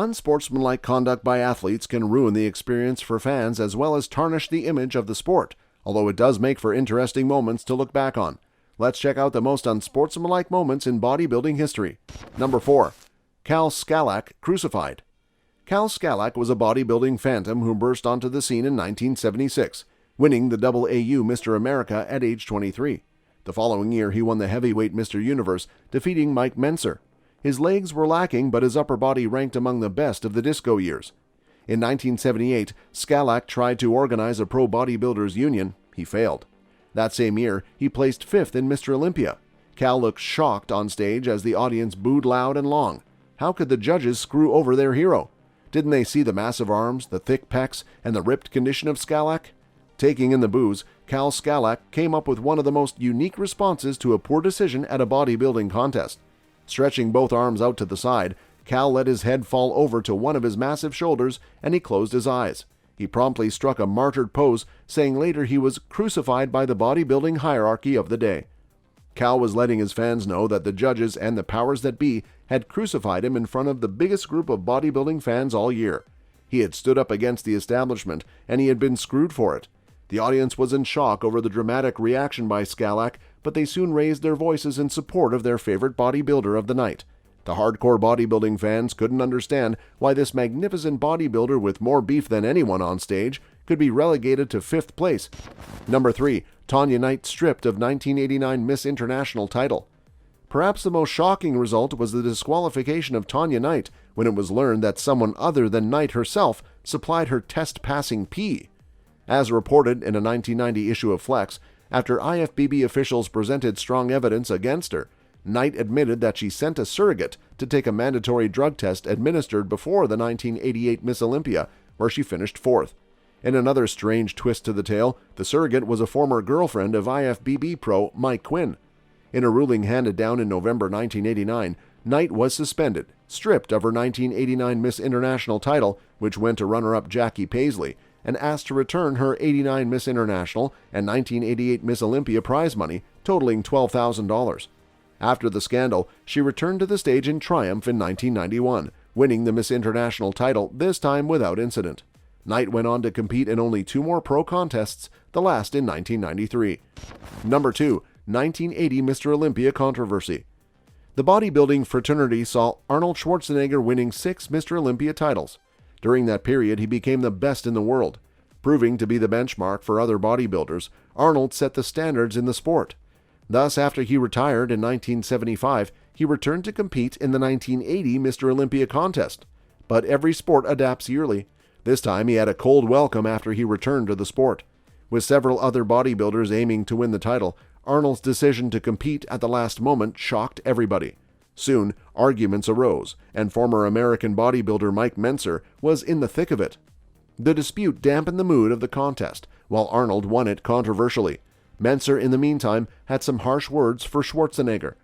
Unsportsmanlike conduct by athletes can ruin the experience for fans as well as tarnish the image of the sport, although it does make for interesting moments to look back on. Let's check out the most unsportsmanlike moments in bodybuilding history. Number 4. Kal Szkalak crucified. Kal Szkalak was a bodybuilding phantom who burst onto the scene in 1976, winning the AAU Mr. America at age 23. The following year, he won the heavyweight Mr. Universe, defeating Mike Mentzer. His legs were lacking, but his upper body ranked among the best of the disco years. In 1978, Scalac tried to organize a pro-bodybuilders union. He failed. That same year, he placed 5th in Mr. Olympia. Kal looked shocked on stage as the audience booed loud and long. How could the judges screw over their hero? Didn't they see the massive arms, the thick pecs, and the ripped condition of Scalac? Taking in the boos, Kal Szkalak came up with one of the most unique responses to a poor decision at a bodybuilding contest. Stretching both arms out to the side, Kal let his head fall over to one of his massive shoulders and he closed his eyes. He promptly struck a martyred pose, saying later he was crucified by the bodybuilding hierarchy of the day. Kal was letting his fans know that the judges and the powers that be had crucified him in front of the biggest group of bodybuilding fans all year. He had stood up against the establishment and he had been screwed for it. The audience was in shock over the dramatic reaction by Scalac, but they soon raised their voices in support of their favorite bodybuilder of the night. The hardcore bodybuilding fans couldn't understand why this magnificent bodybuilder with more beef than anyone on stage could be relegated to 5th place. Number 3. Tanya Knight stripped of 1989 Miss International title. Perhaps the most shocking result was the disqualification of Tanya Knight when it was learned that someone other than Knight herself supplied her test-passing pee. As reported in a 1990 issue of Flex, after IFBB officials presented strong evidence against her, Knight admitted that she sent a surrogate to take a mandatory drug test administered before the 1988 Miss Olympia, where she finished 4th. In another strange twist to the tale, the surrogate was a former girlfriend of IFBB pro Mike Quinn. In a ruling handed down in November 1989, Knight was suspended, stripped of her 1989 Miss International title, which went to runner-up Jackie Paisley, and asked to return her 89 Miss International and 1988 Miss Olympia prize money, totaling $12,000. After the scandal, she returned to the stage in triumph in 1991, winning the Miss International title, this time without incident. Knight went on to compete in only 2 more pro contests, the last in 1993. Number 2. 1980 Mr. Olympia controversy. The bodybuilding fraternity saw Arnold Schwarzenegger winning 6 Mr. Olympia titles. During that period, he became the best in the world. Proving to be the benchmark for other bodybuilders, Arnold set the standards in the sport. Thus, after he retired in 1975, he returned to compete in the 1980 Mr. Olympia contest. But every sport adapts yearly. This time, he had a cold welcome after he returned to the sport. With several other bodybuilders aiming to win the title, Arnold's decision to compete at the last moment shocked everybody. Soon, arguments arose, and former American bodybuilder Mike Mentzer was in the thick of it. The dispute dampened the mood of the contest, while Arnold won it controversially. Mentzer, in the meantime, had some harsh words for Schwarzenegger.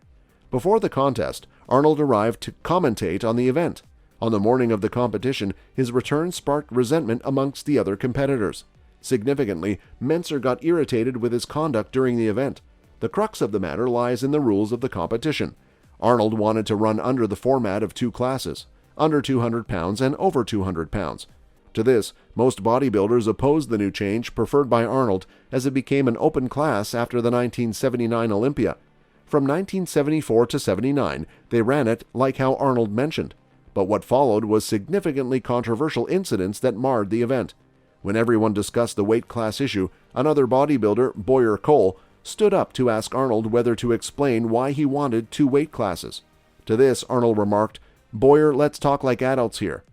Before the contest, Arnold arrived to commentate on the event. On the morning of the competition, his return sparked resentment amongst the other competitors. Significantly, Mentzer got irritated with his conduct during the event. The crux of the matter lies in the rules of the competition. Arnold wanted to run under the format of 2 classes, under 200 pounds and over 200 pounds. To this, most bodybuilders opposed the new change preferred by Arnold, as it became an open class after the 1979 Olympia. From 1974 to 79, they ran it like how Arnold mentioned. But what followed was significantly controversial incidents that marred the event. When everyone discussed the weight class issue, another bodybuilder, Boyer Cole, stood up to ask Arnold whether to explain why he wanted 2 weight classes. To this, Arnold remarked, "Boyer, let's talk like adults here."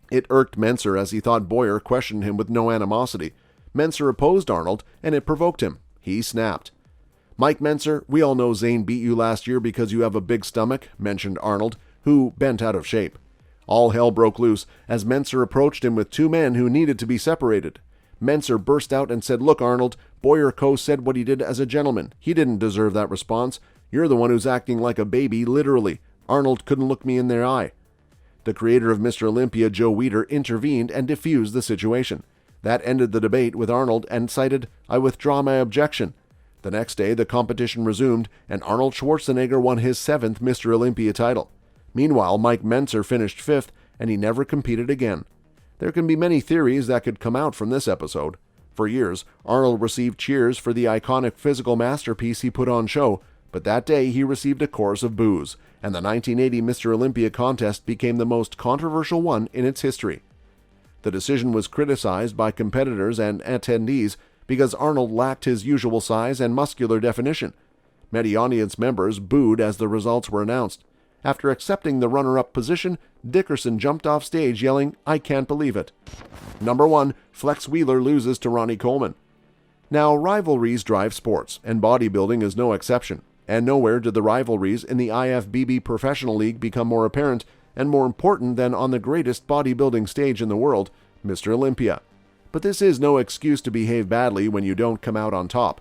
It irked Mentzer as he thought Boyer questioned him with no animosity. Mentzer opposed Arnold, and it provoked him. He snapped. "Mike Mentzer, we all know Zane beat you last year because you have a big stomach," mentioned Arnold, who bent out of shape. All hell broke loose as Mentzer approached him with 2 men who needed to be separated. Mentzer burst out and said, "Look, Arnold, Boyer Co. said what he did as a gentleman. He didn't deserve that response. You're the one who's acting like a baby, literally. Arnold couldn't look me in the eye." The creator of Mr. Olympia, Joe Weider, intervened and diffused the situation. That ended the debate with Arnold and cited, "I withdraw my objection." The next day, the competition resumed, and Arnold Schwarzenegger won his 7th Mr. Olympia title. Meanwhile, Mike Mentzer finished 5th, and he never competed again. There can be many theories that could come out from this episode. For years, Arnold received cheers for the iconic physical masterpiece he put on show, but that day he received a chorus of boos, and the 1980 Mr. Olympia contest became the most controversial one in its history. The decision was criticized by competitors and attendees because Arnold lacked his usual size and muscular definition. Many audience members booed as the results were announced. After accepting the runner-up position, Dickerson jumped off stage yelling, "I can't believe it." Number 1. Flex Wheeler loses to Ronnie Coleman. Now, rivalries drive sports, and bodybuilding is no exception. And nowhere did the rivalries in the IFBB Professional League become more apparent and more important than on the greatest bodybuilding stage in the world, Mr. Olympia. But this is no excuse to behave badly when you don't come out on top.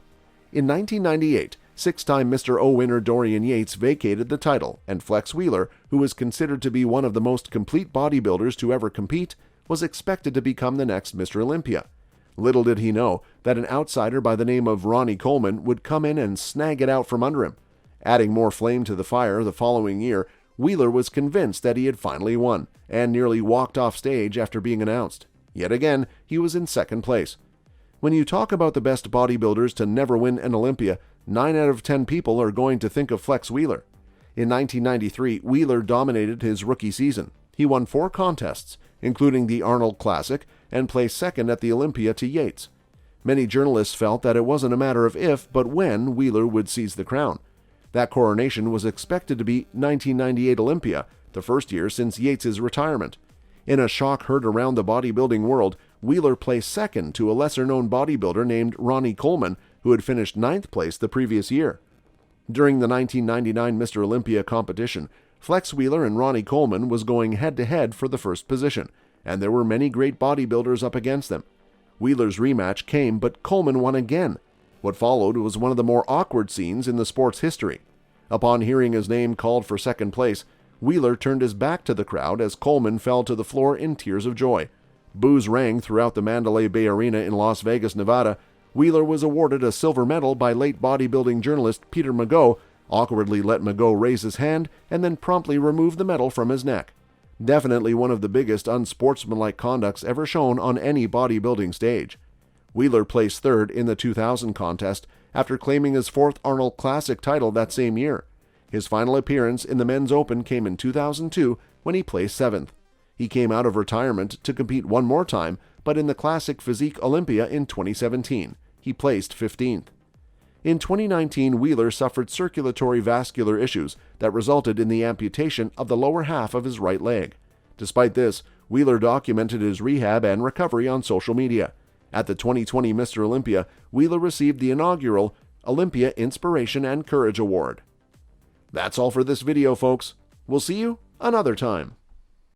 In 1998, six-time Mr. O winner Dorian Yates vacated the title, and Flex Wheeler, who was considered to be one of the most complete bodybuilders to ever compete, was expected to become the next Mr. Olympia. Little did he know that an outsider by the name of Ronnie Coleman would come in and snag it out from under him. Adding more flame to the fire the following year, Wheeler was convinced that he had finally won, and nearly walked off stage after being announced. Yet again, he was in second place. When you talk about the best bodybuilders to never win an Olympia, 9 out of 10 people are going to think of Flex Wheeler. In 1993, Wheeler dominated his rookie season. He won 4 contests, including the Arnold Classic, and placed second at the Olympia to Yates. Many journalists felt that it wasn't a matter of if, but when Wheeler would seize the crown. That coronation was expected to be 1998 Olympia, the first year since Yates' retirement. In a shock heard around the bodybuilding world, Wheeler placed second to a lesser-known bodybuilder named Ronnie Coleman, who had finished 9th place the previous year. During the 1999 Mr. Olympia competition, Flex Wheeler and Ronnie Coleman was going head-to-head for the first position, and there were many great bodybuilders up against them. Wheeler's rematch came, but Coleman won again. What followed was one of the more awkward scenes in the sport's history. Upon hearing his name called for second place, Wheeler turned his back to the crowd as Coleman fell to the floor in tears of joy. Boos rang throughout the Mandalay Bay Arena in Las Vegas, Nevada. Wheeler was awarded a silver medal by late bodybuilding journalist Peter Magot, awkwardly let Magot raise his hand, and then promptly remove the medal from his neck. Definitely one of the biggest unsportsmanlike conducts ever shown on any bodybuilding stage. Wheeler placed third in the 2000 contest after claiming his 4th Arnold Classic title that same year. His final appearance in the Men's Open came in 2002 when he placed 7th. He came out of retirement to compete one more time, but in the Classic Physique Olympia in 2017. He placed 15th. In 2019, Wheeler suffered circulatory vascular issues that resulted in the amputation of the lower half of his right leg. Despite this, Wheeler documented his rehab and recovery on social media. At the 2020 Mr. Olympia, Wheeler received the inaugural Olympia Inspiration and Courage Award. That's all for this video, folks. We'll see you another time.